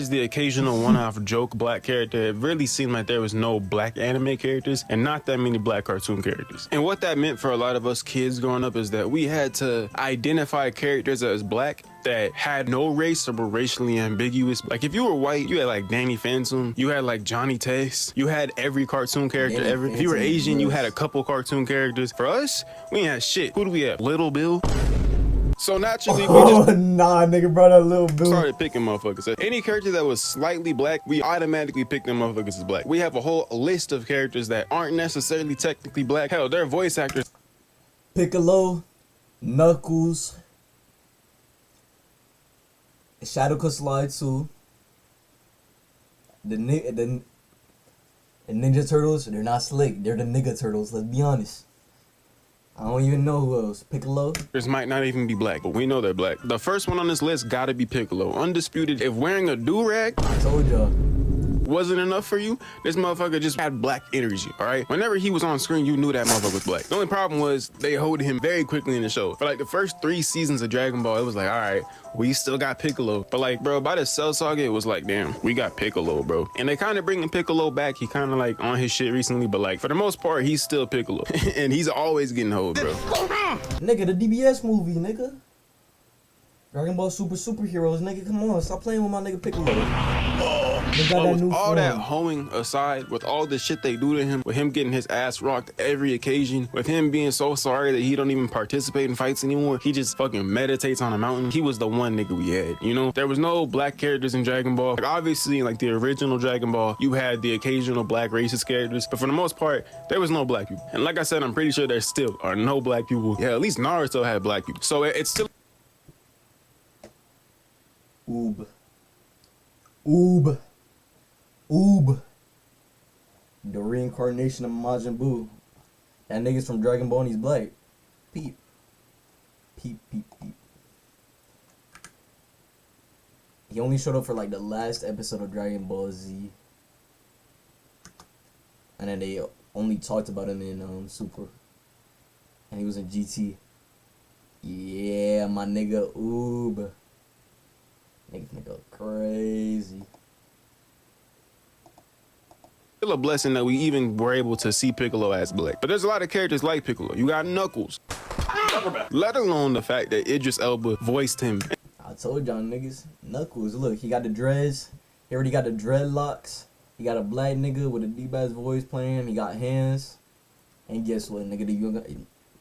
besides the occasional one-off joke black character, it really seemed like there was no black anime characters and not that many black cartoon characters. And what that meant for a lot of us kids growing up is that we had to identify characters as black that had no race or were racially ambiguous. Like if you were white, you had like Danny Phantom, you had like Johnny Test, you had every cartoon character Danny ever. Phantom, If you were Asian, you yes. had a couple cartoon characters. For us, we ain't had shit. Who do we have? Little Bill. So naturally, we Oh, just nah, nigga, bro, that little Bill. started picking motherfuckers. So any character that was slightly black, we automatically picked them motherfuckers as black. We have a whole list of characters that aren't necessarily technically black. Hell, they're voice actors. Piccolo, Knuckles, Shadow could slide too. The Ninja Turtles, they're not slick. They're the nigga turtles. Let's be honest. I don't even know who else. Piccolo. Might not even be black, but we know they're black. The first one on this list gotta be Piccolo. Undisputed. If wearing a do-rag I told y'all. wasn't enough for you, this motherfucker just had black energy, all right? Whenever he was on screen, you knew that motherfucker was black. The only problem was they hoed him very quickly in the show. For like the first 3 seasons of Dragon Ball, it was like, all right, we still got Piccolo. But like, bro, by the Cell Saga, it was like, damn, we got Piccolo, bro. And they kind of bringing Piccolo back. He kind of like on his shit recently, but like for the most part, he's still Piccolo. And he's always getting hoed, bro. Nigga, the DBS movie, nigga. Dragon Ball Superheroes, nigga, come on, stop playing with my nigga Piccolo. They got But that with new all form. that hoeing aside, with all the shit they do to him, with him getting his ass rocked every occasion, with him being so sorry that he don't even participate in fights anymore, he just fucking meditates on a mountain. He was the one nigga we had, you know? There was no black characters in Dragon Ball. Like obviously, like the original Dragon Ball, you had the occasional black racist characters, but for the most part, there was no black people. And like I said, I'm pretty sure there still are no black people. Yeah, at least Naruto had black people. So it's still Oob. The reincarnation of Majin Buu. That nigga's from Dragon Ball and he's black. Peep. He only showed up for like the last episode of Dragon Ball Z. And then they only talked about him in Super. And he was in GT. Yeah, my nigga Oob. Niggas finna go crazy. a blessing that we even were able to see Piccolo as black. But there's a lot of characters like Piccolo. You got Knuckles. Let alone the fact that Idris Elba voiced him. I told y'all niggas, Knuckles, look, he got the dreads. He already got the dreadlocks. He got a black nigga with a deep-ass voice playing him. He got hands. And guess what, nigga?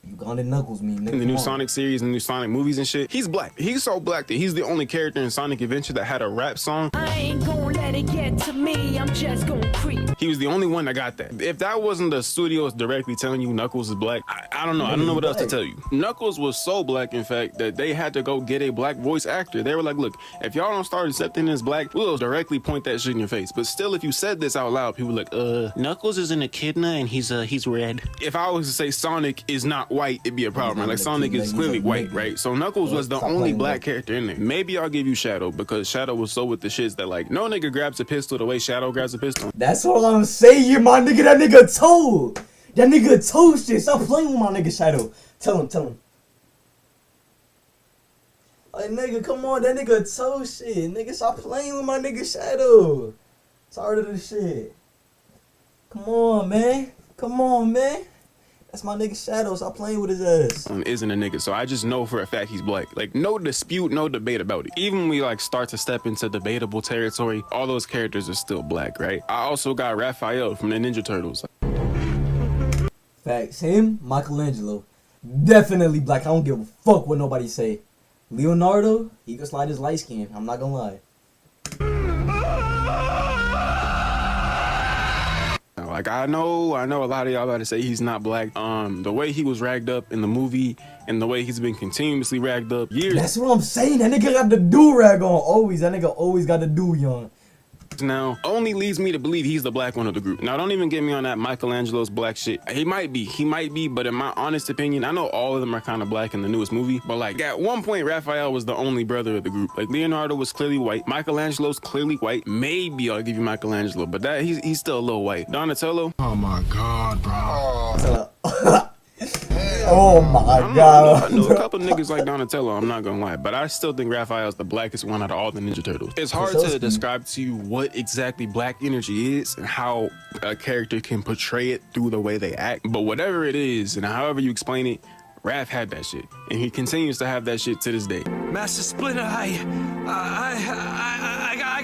Ugandan Knuckles me, nigga. In the new Sonic series and new Sonic movies and shit, he's black. He's so black that he's the only character in Sonic Adventure that had a rap song. I ain't gonna let it get to me, I'm just gonna creep. He was the only one that got that. If that wasn't the studios directly telling you Knuckles is black, I don't know. I don't know what else to tell you. Knuckles was so black, in fact, that they had to go get a black voice actor. They were like, look, if y'all don't start accepting this black, we'll directly point that shit in your face. But still, if you said this out loud, people were like, Knuckles is an echidna and he's red. If I was to say Sonic is not white, it'd be a problem. Right? Like Sonic is clearly white, right? So Knuckles was the only black character in there. Maybe I'll give you Shadow, because Shadow was so with the shits that like no nigga grabs a pistol the way Shadow grabs a pistol. That's what I'm saying, my nigga. That nigga told. That nigga told shit. Stop playing with my nigga Shadow. Tell him. Like, nigga, come on. That nigga told shit. Nigga, stop playing with my nigga Shadow. Tired of this shit. Come on, man. That's my nigga Shadow. Stop playing with his ass. Isn't a nigga, so I just know for a fact he's black. Like, no dispute, no debate about it. Even when we like start to step into debatable territory, all those characters are still black, right? I also got Raphael from the Ninja Turtles. Facts. Him, Michelangelo, definitely black. I don't give a fuck what nobody say. Leonardo, he can slide his light skin. I'm not gonna lie. Like, I know a lot of y'all about to say he's not black. The way he was ragged up in the movie and the way he's been continuously ragged up years. That's what I'm saying. That nigga got the do-rag on. Always. That nigga always got the do-young. Now only leads me to believe he's the black one of the group. Now don't even get me on that Michelangelo's black shit. He might be, but in my honest opinion, I know all of them are kind of black in the newest movie, but like at one point Raphael was the only brother of the group. Like Leonardo was clearly white, Michelangelo's clearly white. Maybe I'll give you Michelangelo, but that he's still a little white. Donatello, Oh my God, bro. Hell Oh my I don't know, god. I know a couple niggas like Donatello, I'm not gonna lie, but I still think Raphael's the blackest one out of all the Ninja Turtles. It's hard to Wachowski. describe to you what exactly black energy is and how a character can portray it through the way they act, but whatever it is and however you explain it, Raph had that shit, and he continues to have that shit to this day. Master Splinter, I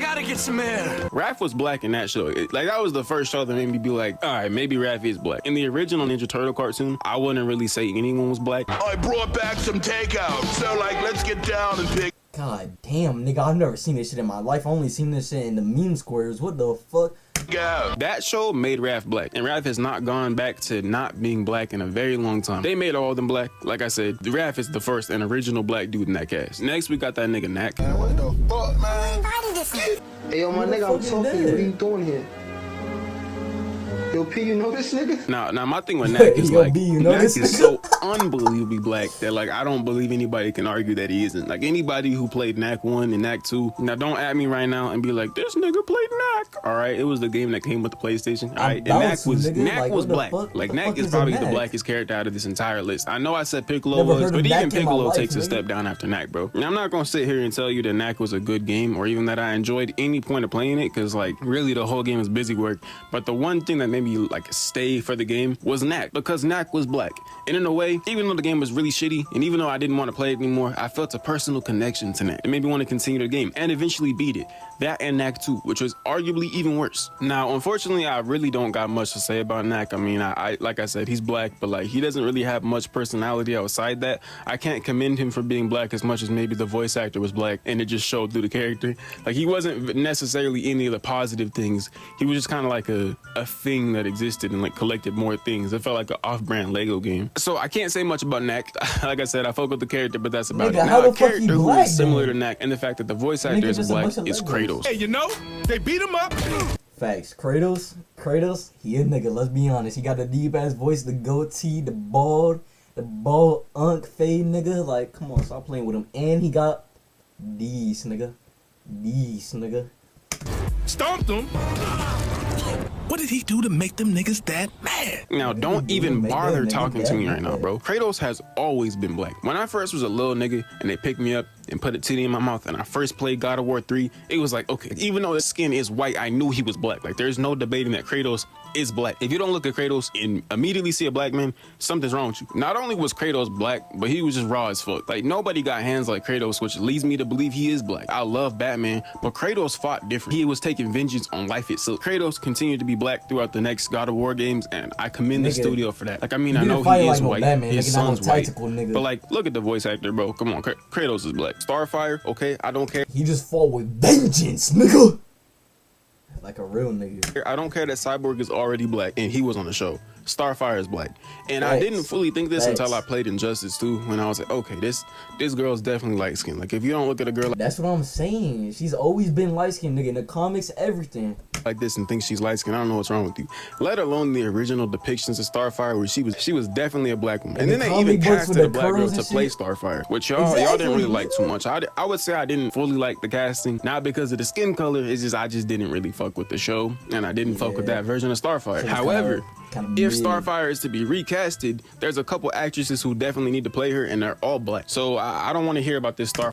gotta get some air. Raph was black in that show. Like, that was the first show that made me be like, all right, maybe Raph is black. In the original Ninja Turtle cartoon, I wouldn't really say anyone was black. I brought back some takeout, so like, let's get down and pick. God damn, nigga, I've never seen this shit in my life. I only seen this shit in the meme squares. What the fuck? Out. That show made Raph black, and Raph has not gone back to not being black in a very long time. They made all of them black. Like I said, Raph is the first and original black dude in that cast. Next, we got that nigga Knack. What the fuck, man? Hey, yo, my Who the nigga, I'm fuck is talking. that? What are you doing here? Yo, P, you know this nigga? Now my thing with Knack is Yo, like, B, you know Knack this is nigga? so unbelievably black that like I don't believe anybody can argue that he isn't. Like, anybody who played Knack 1 and Knack 2, now don't at me right now and be like, this nigga played Knack. All right, it was the game that came with the PlayStation. All right, and Knack about was to, nigga. Like, was what the black. fuck? Like, What the Knack fuck is is a probably the Knack? blackest character out of this entire list. I know I said Piccolo Never was, heard of but Knack even in my Piccolo life, takes a nigga. step down after Knack, bro. Now, I'm not gonna sit here and tell you that Knack was a good game or even that I enjoyed any point of playing it, because like really the whole game is busy work. But the one thing that made me like stay for the game was Knack, because Knack was black. And in a way, even though the game was really shitty, and even though I didn't want to play it anymore, I felt a personal connection to Knack. It made me want to continue the game and eventually beat it. That and Knack 2, which was arguably even worse. Now, unfortunately, I really don't got much to say about Knack. I mean, I like I said, he's black, but like he doesn't really have much personality outside that. I can't commend him for being black as much as maybe the voice actor was black and it just showed through the character. Like, he wasn't necessarily any of the positive things. He was just kind of like a thing that existed and like collected more things. It felt like an off-brand Lego game. So I can't say much about Knack. Like I said, I fuck with the character, but that's about Nigga, it. how Now, the a fuck he character who black, is similar then? to Knack, and the fact that the voice actor is just a black bunch of is Legos. Kratos. Hey, you know, they beat him up. Facts. Kratos, he a nigga, let's be honest. He got the deep ass voice, the goatee, the bald unk fade nigga. Like, come on, stop playing with him. And he got these nigga. Stomped him. What did he do to make them niggas that mad? Now, don't do even make that bother nigga talking to me mad, right now, man. bro. Kratos has always been black. When I first was a little nigga and they picked me up and put a titty in my mouth and I first played God of War 3, it was like, okay, even though his skin is white, I knew he was black. Like, there's no debating that Kratos is black. If you don't look at Kratos and immediately see a black man, something's wrong with you. Not only was Kratos black, but he was just raw as fuck. Like, nobody got hands like Kratos, which leads me to believe he is black. I love Batman, but Kratos fought different. He was taking vengeance on life itself. Kratos continued to be black throughout the next God of War games, and I commend the Nigga, studio for that. Like, I mean, he I know didn't fight he like is no white. Batman, His nigga, not no son's white. tactical nigga. But like, look at the voice actor, bro. Come on, Kratos is black. Starfire, okay, I don't care. He just fought with vengeance, nigga. Like a real nigga. I don't care that Cyborg is already black and he was on the show. Starfire is black. And I Facts. didn't fully think this Facts. until I played Injustice 2, when I was like, okay, this girl's definitely light skinned. Like, if you don't look at a girl That's what I'm saying. She's always been light skinned, nigga. In the comics, everything. like this and think she's light skinned, I don't know what's wrong with you. Let alone the original depictions of Starfire, where she was definitely a black woman. And And then the they even comic books with casted the a black girl curls to and play shit. Starfire, which y'all didn't really like too much. I would say I didn't fully like the casting, not because of the skin color. It's just I just didn't really fuck with the show, and I didn't fuck with Yeah. that version of Starfire. So it's However, kinda if mid. Starfire is to be recasted, there's a couple actresses who definitely need to play her, and they're all black. So I don't want to hear about this Starfire.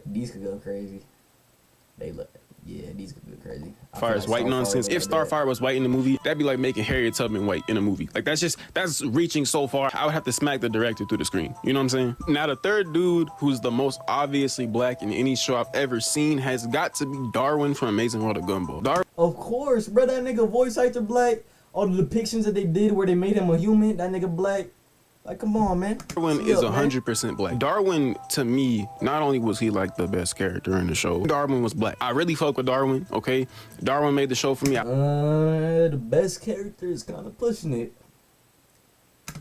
These could go crazy. These could go crazy. I feel Starfire's like white Starfire nonsense. would If like that. Starfire was white in the movie, that'd be like making Harriet Tubman white in a movie. Like, that's reaching so far. I would have to smack the director through the screen. You know what I'm saying? Now, the third dude who's the most obviously black in any show I've ever seen has got to be Darwin from Amazing World of Gumball. Of course, bro. That nigga voice actor black. All the depictions that they did where they made him a human. That nigga black. Like, come on, man. Darwin Chill, is man. 100% black. Darwin, to me, not only was he like the best character in the show, Darwin was black. I really fuck with Darwin, okay? Darwin made the show for me. The best character is kind of pushing it.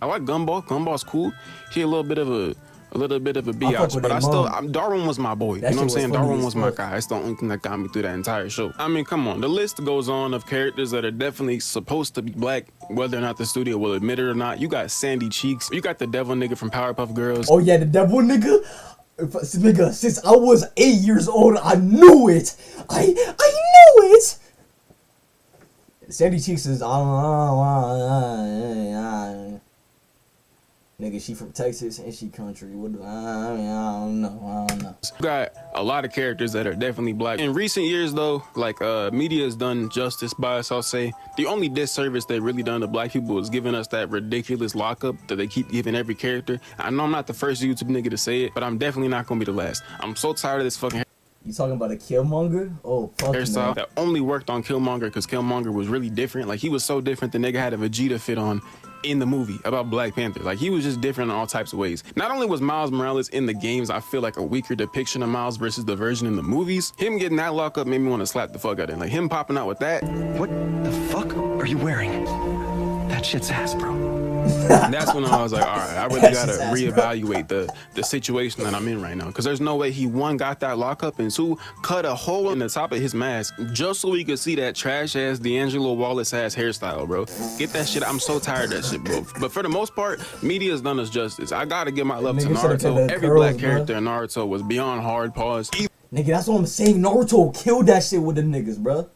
I like Gumball. Gumball's cool. He a little bit of a fuck biatch, with but that I still, mom. Darwin was my boy. That You know what I'm shit saying? was funny Darwin as was my fuck. guy. It's the only thing that got me through that entire show. I mean, come on. The list goes on of characters that are definitely supposed to be black, whether or not the studio will admit it or not. You got Sandy Cheeks. You got the devil nigga from Powerpuff Girls. Oh yeah, the devil nigga. Nigga, since I was 8 years old, I knew it. I knew it. Sandy Cheeks is nigga, she from Texas and she country. What do I don't know. You got a lot of characters that are definitely black. In recent years, though, like media has done justice by us. I'll say the only disservice they really done to black people is giving us that ridiculous lockup that they keep giving every character. I know I'm not the first YouTube nigga to say it, but I'm definitely not gonna be the last. I'm so tired of this fucking You talking about a Killmonger? Oh, fuck hairstyle no. that only worked on Killmonger because Killmonger was really different. Like, he was so different, the nigga had a Vegeta fit on in the movie about Black Panther. Like, he was just different in all types of ways. Not only was Miles Morales in the games, I feel like a weaker depiction of Miles versus the version in the movies. Him getting that lockup made me want to slap the fuck out of him. Like, him popping out with that. What the fuck are you wearing? That shit's ass, bro. That's when I was like, all right, I really That's gotta his ass, reevaluate the situation that I'm in right now. Because there's no way he, one, got that lockup, and two, cut a hole in the top of his mask just so he could see that trash ass D'Angelo Wallace ass hairstyle, bro. Get that shit. I'm so tired of that shit, bro. But for the most part, media's done us justice. I gotta give my love to Nigga should've kept Naruto. that Every curls, black bro. character in Naruto was beyond hard pause. Nigga, that's what I'm saying. Naruto killed that shit with the niggas, bro.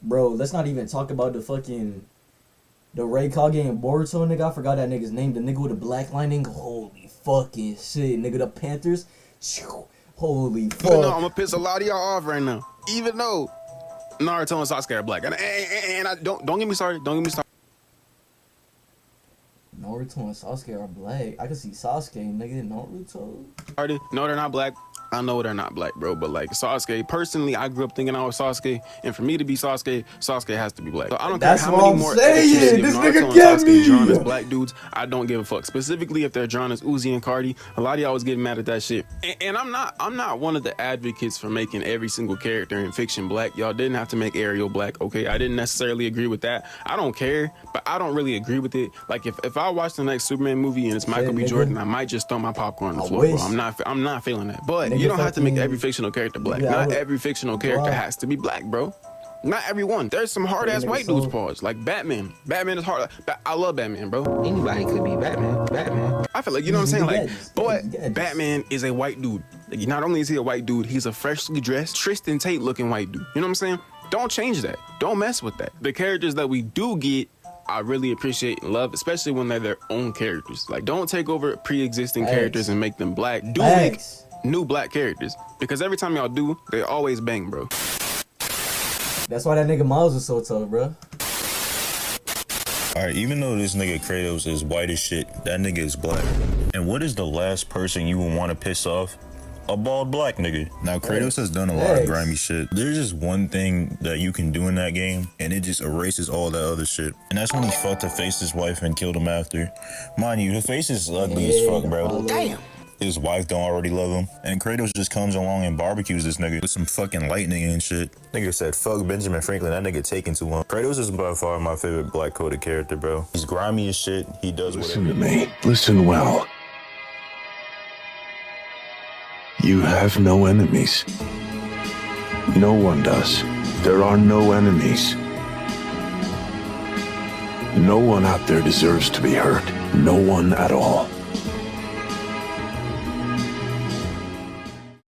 Bro, let's not even talk about the Raikage and Boruto, nigga. I forgot that nigga's name. The nigga with the black lining. Holy fucking shit, nigga. The Panthers. Holy fuck. Even though I'm gonna piss a lot of y'all off right now. Even though Naruto and Sasuke are black. And I don't get me started. Don't get me started. Naruto and Sasuke are black. I can see Sasuke, nigga. Naruto. No, they're not black. I know they're not black, bro, but like Sasuke, personally, I grew up thinking I was Sasuke, and for me to be Sasuke, Sasuke has to be black. So I don't That's care what how many I'm more saying. edits you see of This Naruto nigga and get Sasuke me. drawn as black dudes. I don't give a fuck. Specifically if they're drawn as Uzi and Cardi. A lot of y'all was getting mad at that shit. And I'm not one of the advocates for making every single character in fiction black. Y'all didn't have to make Ariel black, okay? I didn't necessarily agree with that. I don't care, but I don't really agree with it. Like if I watch the next Superman movie and it's Michael B. nigga. Jordan, I might just throw my popcorn on the I floor, wish. bro. I'm not feeling that. But Nigga, you don't have to make fucking- every fictional character black. Yeah, I Not would- every fictional character Wow. has to be black, bro. Not everyone. There's some hard ass Nigga, white so- dudes, pause. Like Batman. Batman is hard. I love Batman, bro. Anybody could be Batman. I feel like, you know what I'm saying? Like, Gadgets. but Gadgets. Batman is a white dude. Like, not only is he a white dude, he's a freshly dressed Tristan Tate looking white dude. You know what I'm saying? Don't change that. Don't mess with that. The characters that we do get, I really appreciate and love, especially when they're their own characters. Like, don't take over pre-existing Facts. characters and make them black. Do Facts. make new black characters. Because every time y'all do, they always bang, bro. That's why that nigga Miles is so tough, bro. Alright, even though this nigga Kratos is white as shit, that nigga is black. And what is the last person you would want to piss off? A bald black nigga. Now, Kratos has done a lot of Thanks. grimy shit. There's just one thing that you can do in that game, and it just erases all that other shit. And that's when he fucked the Face's wife and killed him after. Mind you, the Face is ugly as fuck, bro. Damn. His wife don't already love him. And Kratos just comes along and barbecues this nigga with some fucking lightning and shit. Nigga said, fuck Benjamin Franklin, that nigga taken too long. Kratos is by far my favorite black coded character, bro. He's grimy as shit. He does Listen whatever. to me. Listen well. You have no enemies. No one does. There are no enemies. No one out there deserves to be hurt. No one at all.